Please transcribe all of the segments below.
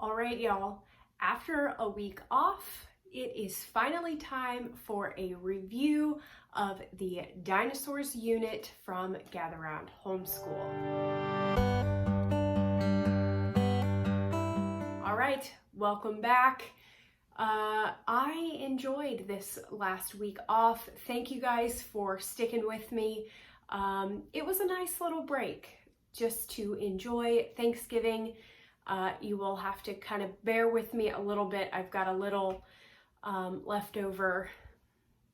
All right, y'all, after a week off, it is finally time for a review of the Dinosaurs unit from Gather Round Homeschool. All right, welcome back. I enjoyed this last week off. Thank you guys for sticking with me. It was a nice little break just to enjoy Thanksgiving. You will have to kind of bear with me a little bit. I've got a little leftover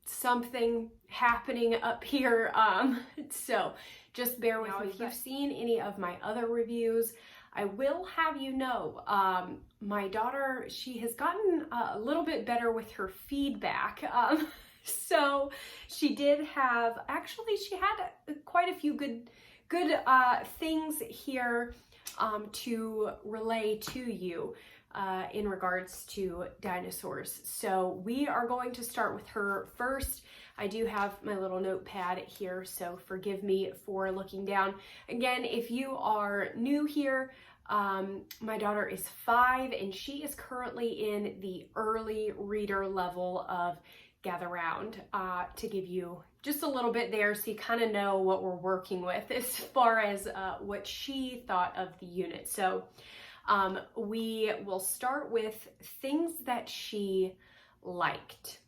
something happening up here. So just bear with me. If you've seen any of my other reviews, I will have you know, my daughter, she has gotten a little bit better with her feedback. So she did have, actually she had quite a few good things here to relay to you in regards to dinosaurs. So we are going to start with her first. I do have my little notepad here, so forgive me for looking down. Again, if you are new here, my daughter is 5 and she is currently in the early reader level of Gather Round, to give you just a little bit there so you kind of know what we're working with as far as what she thought of the unit. So we will start with things that she liked.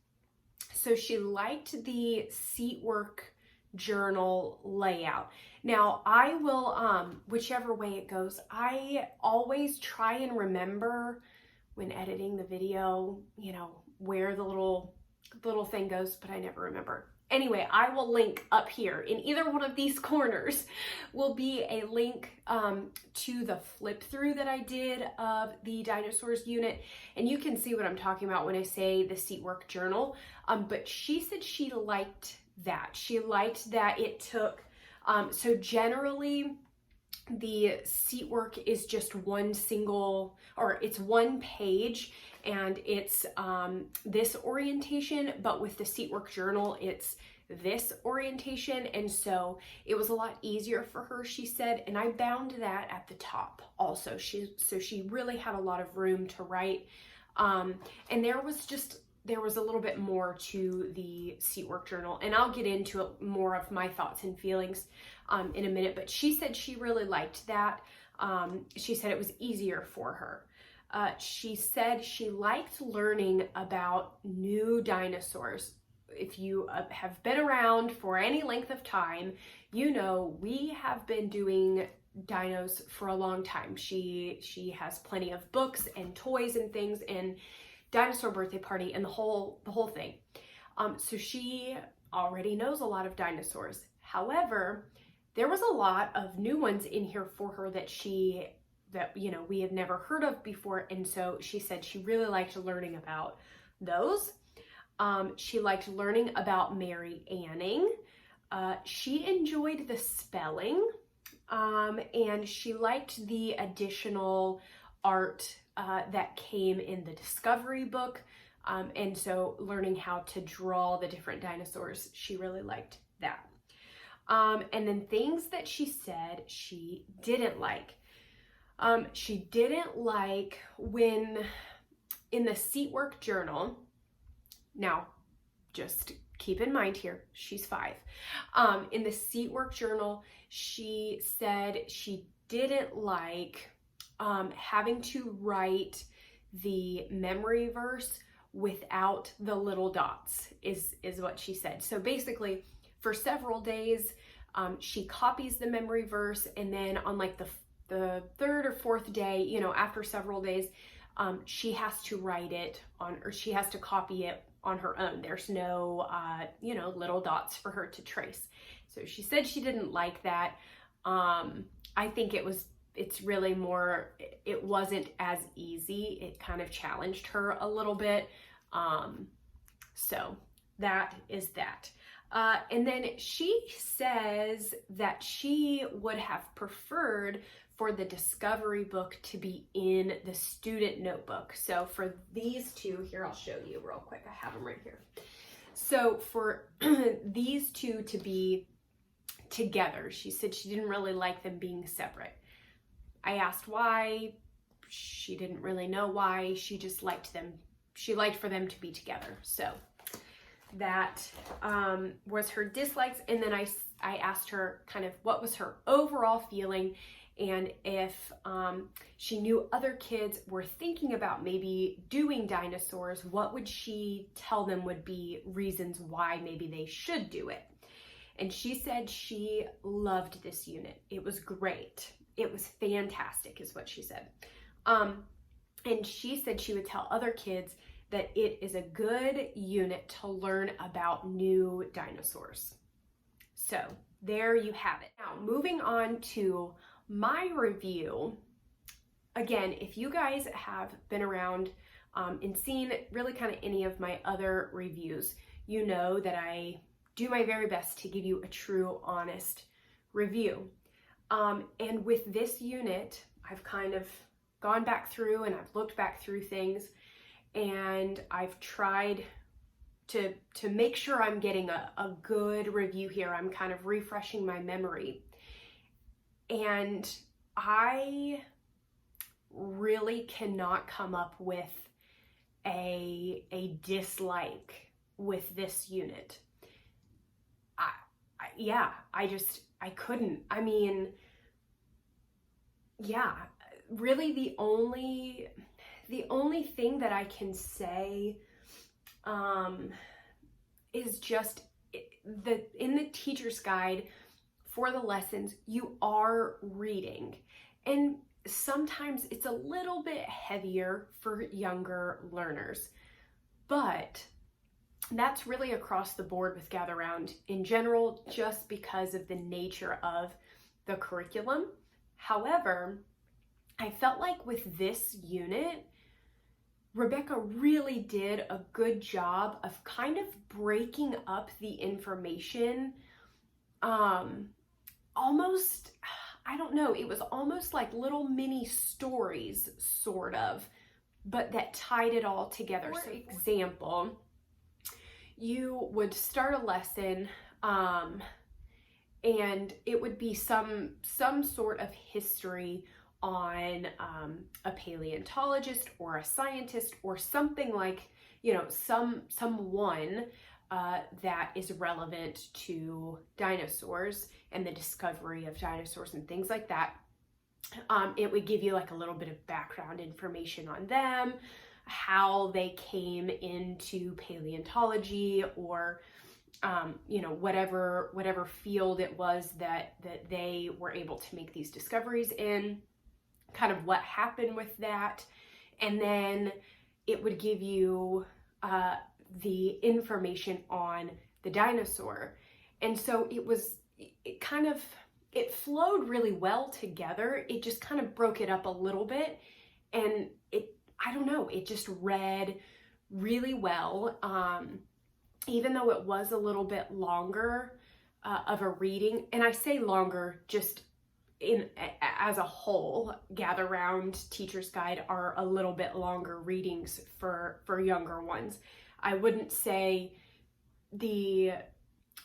So she liked the seat work journal layout. Now I will, whichever way it goes, I always try and remember when editing the video, you know, where the little thing goes, but I never remember. Anyway, I will link up here in either one of these corners will be a link to the flip through that I did of the Dinosaurs unit. And you can see what I'm talking about when I say the seat work journal. But she said she liked that. She liked that it took, so generally the seat work is just one single, or it's one page, and it's this orientation, but with the seat work journal, it's this orientation. And so it was a lot easier for her, she said, and I bound that at the top also. So she really had a lot of room to write. And there was a little bit more to the seat work journal, and I'll get into it, more of my thoughts and feelings in a minute, but she said she really liked that. She said it was easier for her. She said she liked learning about new dinosaurs. If you have been around for any length of time, you know we have been doing dinos for a long time. She has plenty of books and toys and things and Dinosaur Birthday Party and the whole thing. So she already knows a lot of dinosaurs. However, there was a lot of new ones in here for her that you know, we had never heard of before, and so she said she really liked learning about those. She liked learning about Mary Anning. She enjoyed the spelling, and she liked the additional art that came in the discovery book, and so learning how to draw the different dinosaurs, she really liked that. And then things that she said she didn't like. She didn't like when in the seat work journal, now just keep in mind here, she's 5. In the seat work journal, she said she didn't like having to write the memory verse without the little dots is what she said. So basically for several days, she copies the memory verse, and then on like the 3rd or 4th day, you know, after several days, she has to write it on, or she has to copy it on her own. There's no, you know, little dots for her to trace. So she said she didn't like that. I think it's really more, it wasn't as easy. It kind of challenged her a little bit. So that is that. And then she says that she would have preferred for the discovery book to be in the student notebook. So for these two here, I'll show you real quick. I have them right here. So for these two to be together, she said she didn't really like them being separate. I asked why. she didn't really know why. She just liked them. She liked for them to be together. So that was her dislikes. And then I asked her kind of what was her overall feeling, and if she knew other kids were thinking about maybe doing dinosaurs, what would she tell them would be reasons why maybe they should do it? And she said she loved this unit. It was great. It was fantastic, is what she said. And she said she would tell other kids that it is a good unit to learn about new dinosaurs. So there you have it. Now, moving on to my review. Again, if you guys have been around and seen really kind of any of my other reviews, you know that I do my very best to give you a true, honest review. And with this unit, I've kind of gone back through and I've looked back through things, and I've tried to make sure I'm getting a good review here. I'm kind of refreshing my memory. And I really cannot come up with a dislike with this unit. I couldn't. I mean, yeah, really the only thing that I can say is just in the teacher's guide for the lessons, you are reading, and sometimes it's a little bit heavier for younger learners, but that's really across the board with Gather Round in general, just because of the nature of the curriculum. However, I felt like with this unit, Rebecca really did a good job of kind of breaking up the information, almost, I don't know, it was almost like little mini stories, sort of, but that tied it all together. For example, you would start a lesson, and it would be some sort of history on a paleontologist or a scientist or something like, you know, someone that is relevant to dinosaurs and the discovery of dinosaurs and things like that. It would give you like a little bit of background information on them, how they came into paleontology, or you know, whatever field it was that they were able to make these discoveries in, kind of what happened with that. And then it would give you the information on the dinosaur. And so it flowed really well together. It just kind of broke it up a little bit, and I don't know, it just read really well. Even though it was a little bit longer of a reading, and I say longer just as a whole, Gather Round Teacher's Guide are a little bit longer readings for younger ones. I wouldn't say the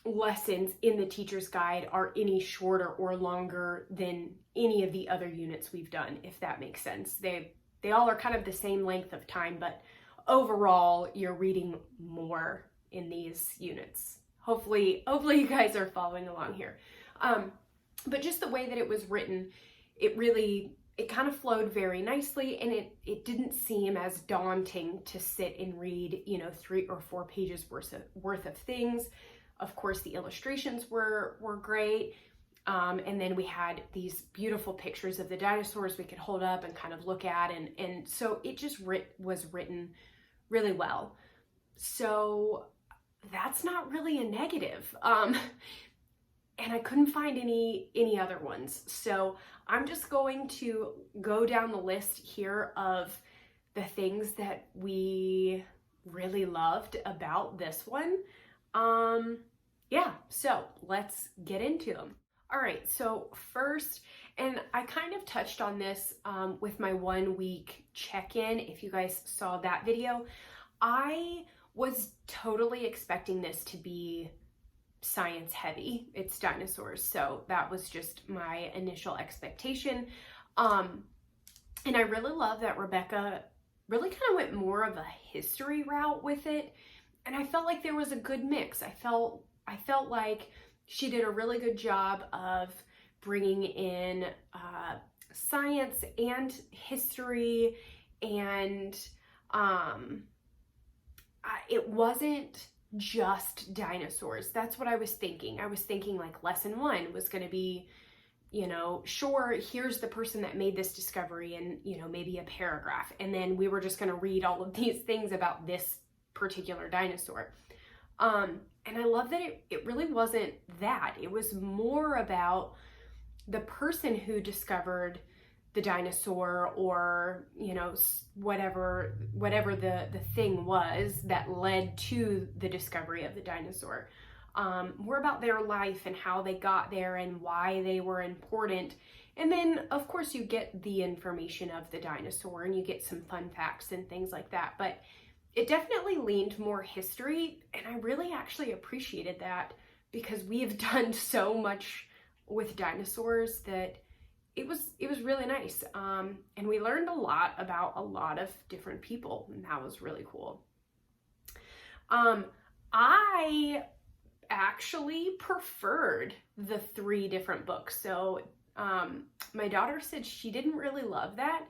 lessons in the Teacher's Guide are any shorter or longer than any of the other units we've done, if that makes sense. They all are kind of the same length of time, but overall you're reading more in these units. Hopefully you guys are following along here. But just the way that it was written, it kind of flowed very nicely, and it didn't seem as daunting to sit and read, you know, 3 or 4 pages worth of things. Of course, the illustrations were great. And then we had these beautiful pictures of the dinosaurs we could hold up and kind of look at. And so it just was written really well. So that's not really a negative. And I couldn't find any other ones. So I'm just going to go down the list here of the things that we really loved about this one. Yeah, so let's get into them. All right, so first, and I kind of touched on this with my 1 week check-in, if you guys saw that video. I was totally expecting this to be science heavy. It's dinosaurs, so that was just my initial expectation. And I really love that Rebecca really kind of went more of a history route with it. And I felt like there was a good mix. I felt like she did a really good job of bringing in science and history, and it wasn't just dinosaurs. That's what I was thinking. I was thinking like lesson 1 was going to be, you know, sure, here's the person that made this discovery and, you know, maybe a paragraph. And then we were just going to read all of these things about this particular dinosaur. And I love that it really wasn't that. It was more about the person who discovered the dinosaur, or, you know, whatever the thing was that led to the discovery of the dinosaur. More about their life and how they got there and why they were important. And then, of course, you get the information of the dinosaur and you get some fun facts and things like that. But it definitely leaned more history, and I really actually appreciated that, because we have done so much with dinosaurs that it was really nice. And we learned a lot about a lot of different people, and that was really cool. I actually preferred the 3 different books. So my daughter said she didn't really love that,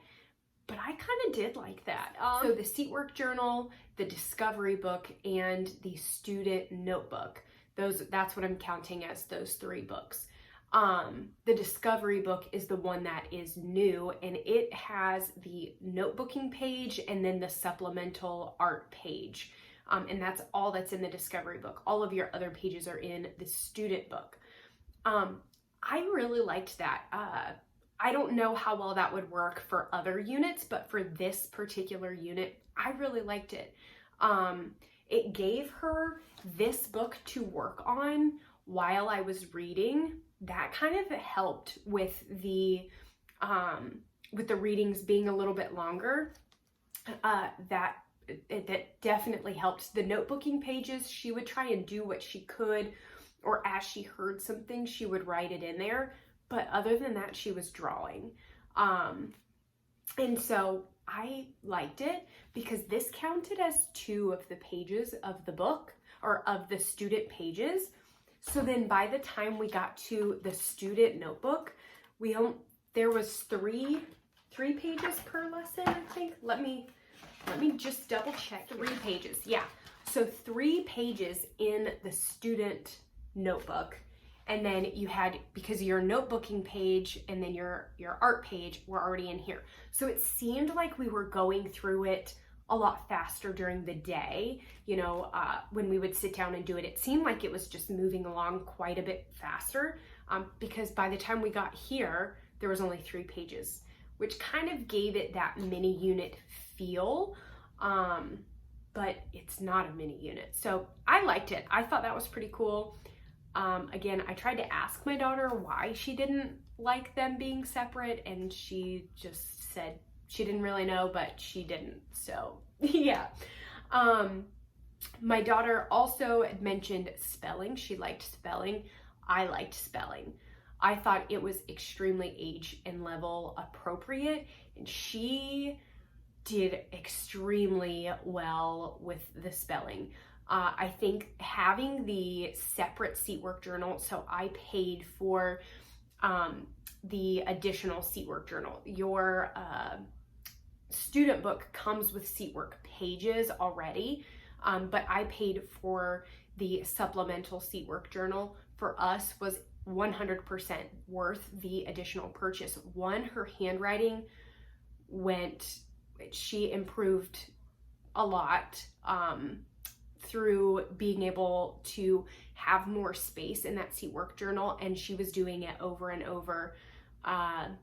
but I kind of did like that. So the Seatwork Journal, the Discovery Book, and the Student Notebook. That's what I'm counting as those 3 books. The Discovery Book is the one that is new, and it has the notebooking page and then the supplemental art page. And that's all that's in the Discovery Book. All of your other pages are in the Student Book. I really liked that. I don't know how well that would work for other units, but for this particular unit, I really liked it. It gave her this book to work on while I was reading. That kind of helped with the readings being a little bit longer. That definitely helped. The notebooking pages, she would try and do what she could, or as she heard something, she would write it in there. But other than that, she was drawing. And so I liked it because this counted as 2 of the pages of the book, or of the student pages. So then by the time we got to the student notebook, there was 3 pages per lesson, I think. Let me just double check. 3 pages, yeah. So 3 pages in the student notebook. And then you had, because your notebooking page and then your art page were already in here. So it seemed like we were going through it a lot faster during the day. You know, when we would sit down and do it, it seemed like it was just moving along quite a bit faster, because by the time we got here, there was only 3 pages, which kind of gave it that mini unit feel. But it's not a mini unit. So I liked it. I thought that was pretty cool. Again, I tried to ask my daughter why she didn't like them being separate, and she just said she didn't really know, but she didn't. So yeah. My daughter also had mentioned spelling. She liked spelling. I liked spelling. I thought it was extremely age and level appropriate, and she did extremely well with the spelling. I think having the separate Seatwork Journal, so I paid for the additional Seatwork Journal. Your student book comes with Seatwork pages already, but I paid for the supplemental Seatwork Journal. For us, was 100% worth the additional purchase. One, her handwriting she improved a lot through being able to have more space in that Seatwork Journal, and she was doing it over and over, and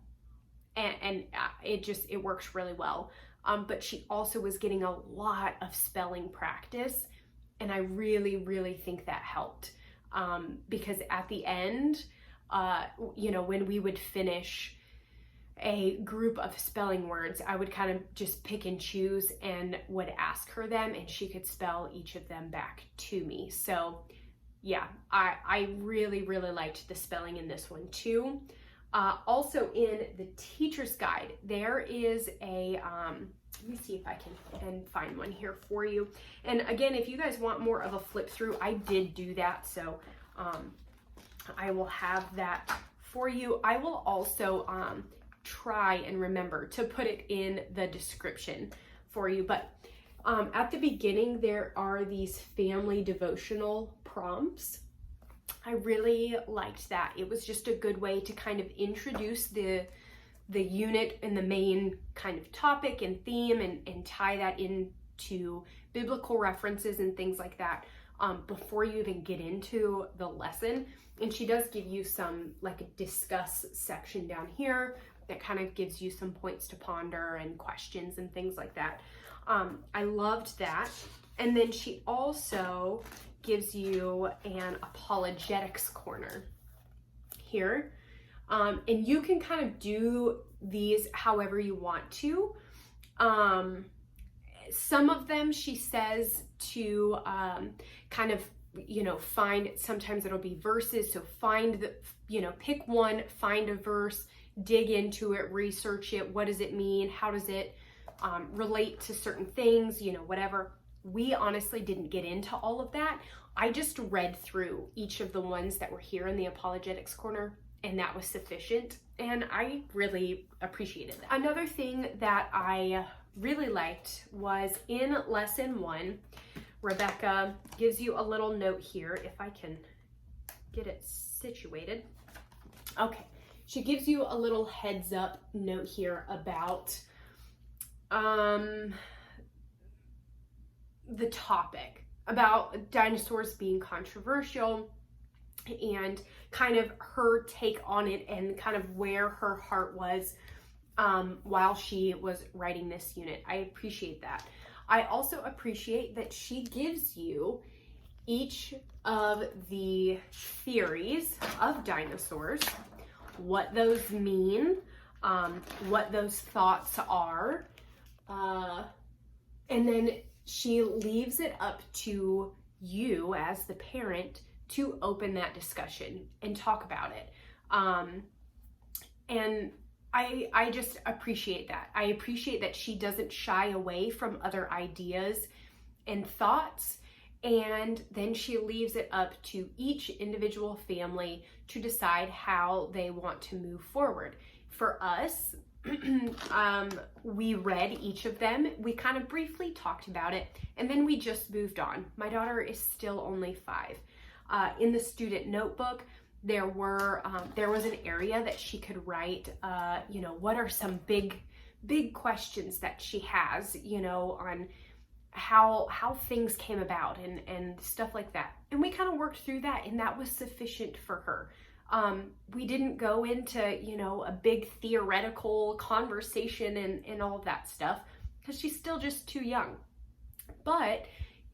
it works really well. But she also was getting a lot of spelling practice, and I really, really think that helped, because at the end, when we would finish a group of spelling words, I would kind of just pick and choose and would ask her them, and she could spell each of them back to me. So yeah, I really, really liked the spelling in this one too. Also in the teacher's guide, there is a, let me see if I can find one here for you. And again, if you guys want more of a flip through, I did do that. So I will have that for you. I will also try and remember to put it in the description for you. But at the beginning, there are these family devotional prompts. I really liked that. It was just a good way to kind of introduce the unit and the main kind of topic and theme and tie that into biblical references and things like that before you even get into the lesson. And she does give you some, like a discuss section down here that kind of gives you some points to ponder and questions and things like that. I loved that. And then she also gives you an Apologetics Corner here. And you can kind of do these however you want to. Some of them she says to kind of, find, sometimes it'll be verses. So find the, pick one, find a verse, dig into it, research it. What does it mean? How does it relate to certain things, whatever. We honestly didn't get into all of that. I just read through each of the ones that were here in the Apologetics Corner, and that was sufficient, and I really appreciated that. Another thing that I really liked was in lesson 1, Rebecca gives you a little note here, if I can get it situated. Okay, she gives you a little heads up note here about the topic, about dinosaurs being controversial and kind of her take on it and kind of where her heart was while she was writing this unit. I appreciate that. I also appreciate that she gives you each of the theories of dinosaurs, what those mean, what those thoughts are, and then she leaves it up to you as the parent to open that discussion and talk about it. And I just appreciate that. I appreciate that she doesn't shy away from other ideas and thoughts, and then she leaves it up to each individual family to decide how they want to move forward. For us, we read each of them. We kind of briefly talked about it, and then we just moved on. My daughter is still only 5. In the student notebook, there was an area that she could write, what are some big questions that she has, on how things came about and stuff like that. And we kind of worked through that, and that was sufficient for her. We didn't go into, a big theoretical conversation and all of that stuff, because she's still just too young. But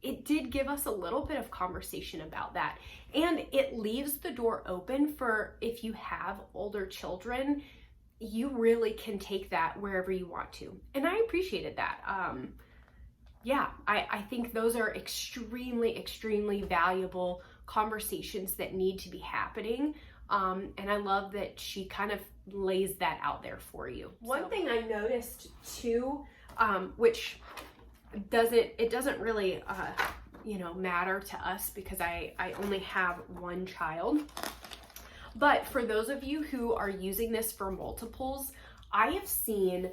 it did give us a little bit of conversation about that. And it leaves the door open for, if you have older children, you really can take that wherever you want to. And I appreciated that. I think those are extremely, extremely valuable conversations that need to be happening. And I love that she kind of lays that out there for you. One thing I noticed too, which doesn't really, matter to us because I only have one child. But for those of you who are using this for multiples, I have seen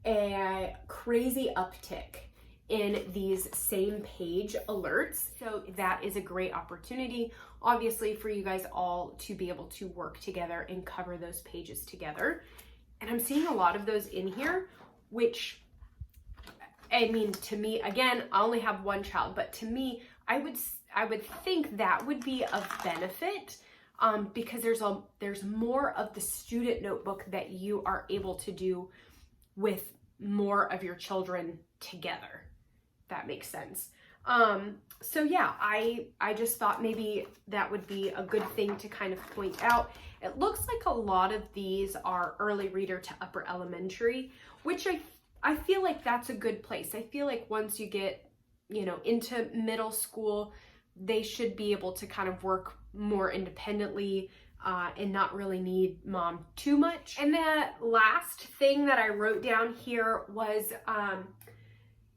a crazy uptick in these same page alerts. So that is a great opportunity, obviously, for you guys all to be able to work together and cover those pages together. And I'm seeing a lot of those in here, which, I mean, to me, again, I only have one child, but to me, I would think that would be of benefit, because there's more of the student notebook that you are able to do with more of your children together. That makes sense. So yeah, I just thought maybe that would be a good thing to kind of point out. It looks like a lot of these are early reader to upper elementary, which I feel like that's a good place. I feel like once you get, into middle school, they should be able to kind of work more independently. and not really need mom too much. And the last thing that I wrote down here was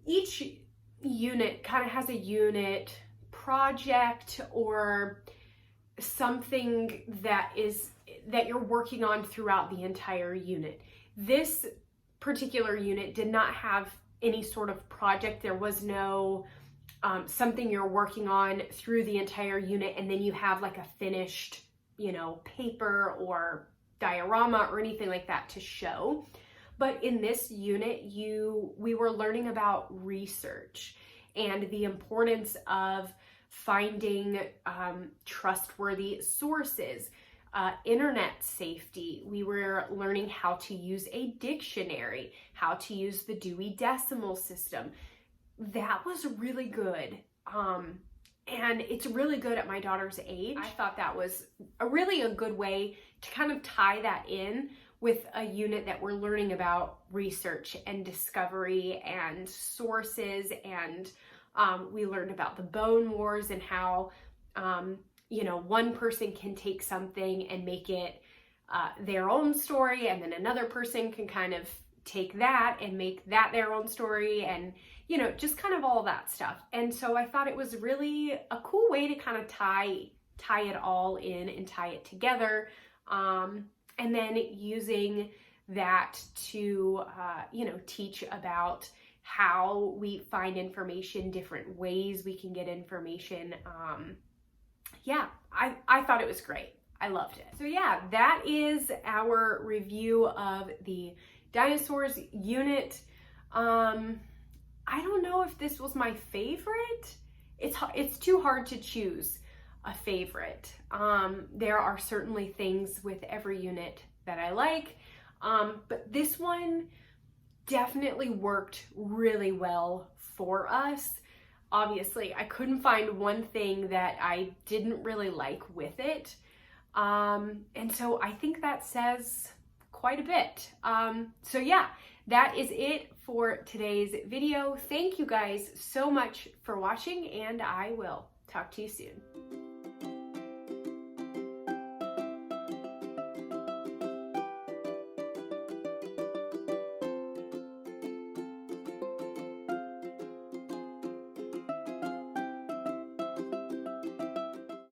each unit kind of has a unit project or something that you're working on throughout the entire unit. This particular unit did not have any sort of project. There was no something you're working on through the entire unit and then you have like a finished, paper or diorama or anything like that to show. But in this unit, we were learning about research and the importance of finding trustworthy sources, internet safety. We were learning how to use a dictionary, how to use the Dewey Decimal System. That was really good. And it's really good at my daughter's age. I thought that was really a good way to kind of tie that in with a unit that we're learning about research and discovery and sources. And we learned about the bone wars and how, one person can take something and make it their own story, and then another person can kind of take that and make that their own story, and just kind of all that stuff. And so I thought it was really a cool way to kind of tie it all in and tie it together, and then using that to teach about how we find information, different ways we can get information. I thought it was great. I loved it. So yeah, that is our review of the Dinosaurs unit. I don't know if this was my favorite. It's too hard to choose a favorite. There are certainly things with every unit that I like, but this one definitely worked really well for us. Obviously, I couldn't find one thing that I didn't really like with it. And so I think that says quite a bit. So yeah, that is it for today's video. Thank you guys so much for watching, and I will talk to you soon.